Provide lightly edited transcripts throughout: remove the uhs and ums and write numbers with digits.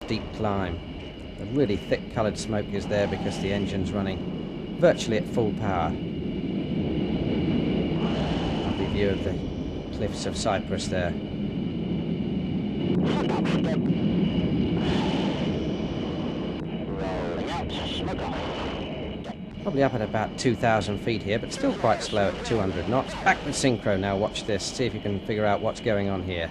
steep climb. The really thick coloured smoke is there because the engine's running virtually at full power. Lovely view of the cliffs of Cyprus there. Probably up at about 2,000 feet here, but still quite slow at 200 knots. Backward synchro now, watch this. See if you can figure out what's going on here.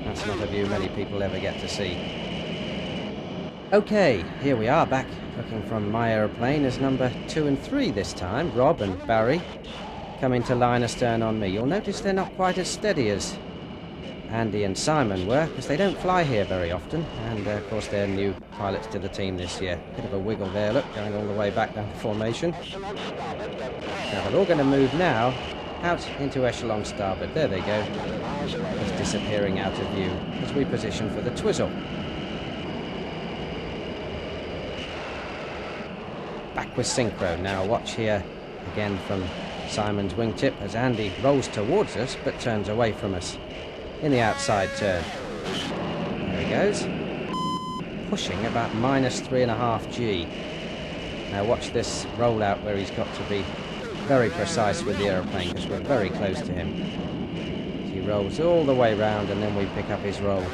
That's not a view many people ever get to see. Okay, here we are back, looking from my aeroplane as number 2 and 3 this time. Rob and Barry coming to line astern on me. You'll notice they're not quite as steady as Andy and Simon were, because they don't fly here very often, and of course they're new pilots to the team this year. Bit of a wiggle there, look, going all the way back down the formation. Now they're all going to move now out into echelon starboard. There they go, just disappearing out of view as we position for the twizzle. Backward synchro. Now watch here again from Simon's wingtip as Andy rolls towards us but turns away from us in the outside turn. There he goes, pushing about -3.5 G. Now watch this rollout where he's got to be very precise with the aeroplane because we're very close to him. He rolls all the way round and then we pick up his roll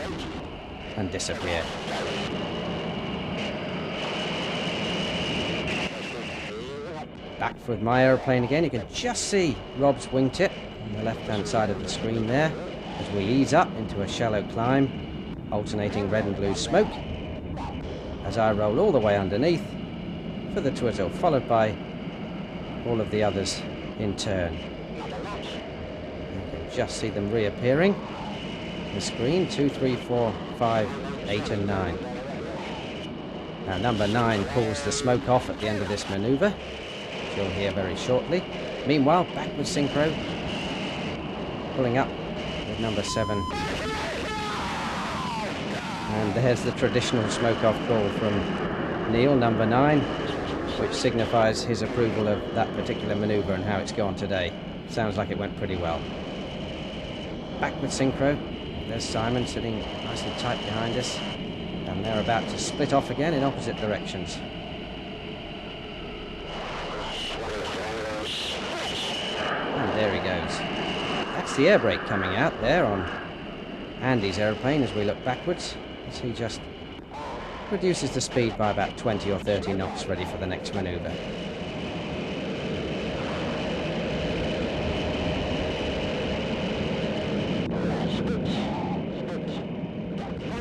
and disappear. Back with my aeroplane again. You can just see Rob's wingtip on the left-hand side of the screen there as we ease up into a shallow climb, alternating red and blue smoke as I roll all the way underneath for the twizzle, followed by all of the others in turn. You can just see them reappearing on the screen. 2, 3, 4, 5, 8 and 9. Now number 9 pulls the smoke off at the end of this manoeuvre. You'll hear very shortly. Meanwhile, backward synchro, pulling up with number 7. And there's the traditional smoke-off call from Neil, number 9, which signifies his approval of that particular manoeuvre and how it's gone today. Sounds like it went pretty well. Backward synchro. There's Simon sitting nice and tight behind us. And they're about to split off again in opposite directions. There he goes. That's the air brake coming out there on Andy's aeroplane as we look backwards, as he just reduces the speed by about 20 or 30 knots, ready for the next manoeuvre.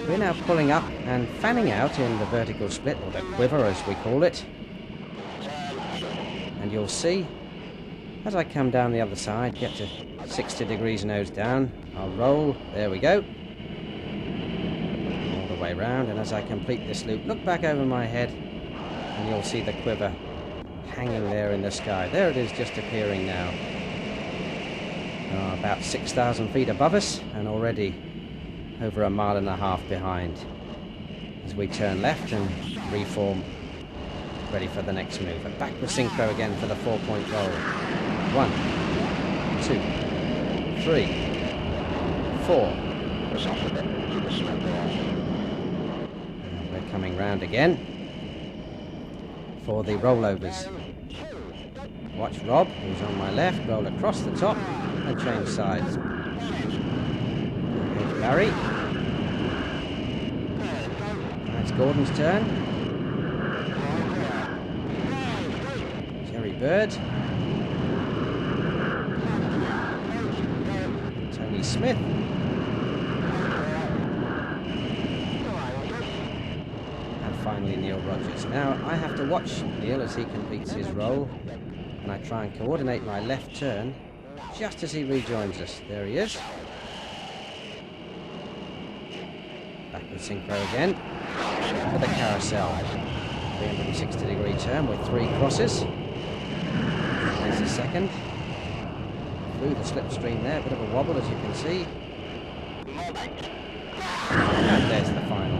We're now pulling up and fanning out in the vertical split, or the quiver as we call it. And you'll see as I come down the other side, get to 60 degrees nose down, I'll roll, there we go, all the way round, and as I complete this loop, look back over my head, and you'll see the quiver hanging there in the sky. There it is, just appearing now. About 6,000 feet above us, and already over 1.5 miles behind. As we turn left and reform, ready for the next move. A backward synchro again for the 4-point roll. 1, 2, 3, 4. And we're coming round again for the rollovers. Watch Rob, who's on my left, roll across the top and change sides. Here's Barry. That's Gordon's turn. Jerry Bird. Tony Smith. And finally Neil Rogers. Now I have to watch Neil as he completes his roll, and I try and coordinate my left turn just as he rejoins us. There he is. Backward synchro again for the carousel. 360-degree turn with 3 crosses. There's the second. Through the slipstream there, a bit of a wobble as you can see. And there's the final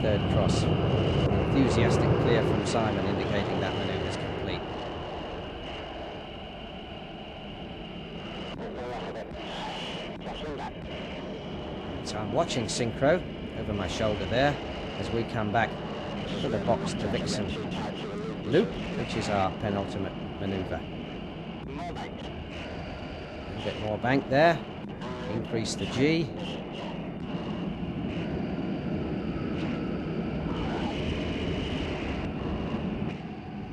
3rd cross. An enthusiastic clear from Simon indicating that manoeuvre is complete. So I'm watching synchro over my shoulder there as we come back to the box to Vixen loop, which is our penultimate manoeuvre. A bit more bank there, increase the G.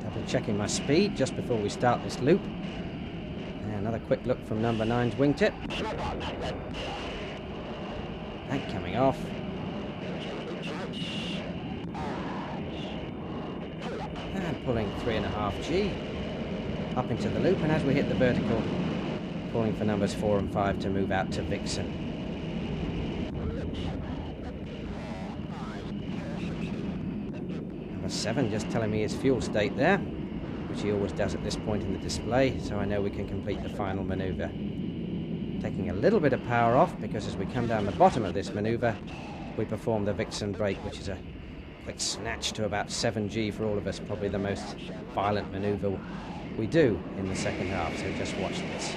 Double checking my speed just before we start this loop. And another quick look from number 9's wingtip. Bank coming off. And pulling 3.5 G up into the loop, and as we hit the vertical, calling for numbers 4 and 5 to move out to Vixen. Number 7 just telling me his fuel state there, which he always does at this point in the display, so I know we can complete the final manoeuvre. Taking a little bit of power off, because as we come down the bottom of this manoeuvre, we perform the Vixen break, which is a quick snatch to about 7G for all of us, probably the most violent manoeuvre we do in the second half, so just watch this.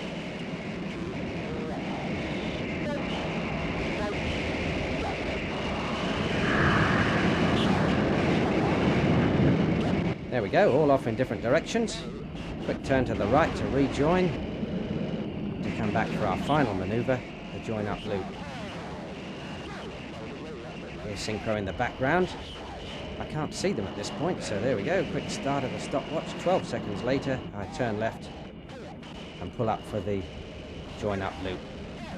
There we go, all off in different directions. Quick turn to the right to rejoin, to come back for our final manoeuvre, the join up loop. Here's synchro in the background. I can't see them at this point, so there we go. Quick start of the stopwatch. 12 seconds later, I turn left and pull up for the join up loop.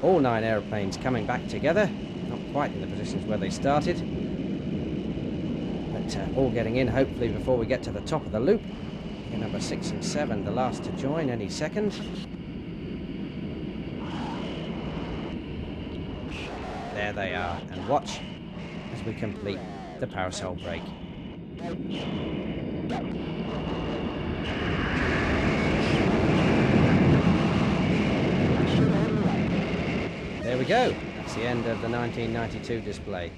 All 9 aeroplanes coming back together, not quite in the positions where they started, but all getting in hopefully before we get to the top of the loop. Here, number 6 and 7, the last to join any second. There they are, and watch as we complete the parasol break. There we go. That's the end of the 1992 display.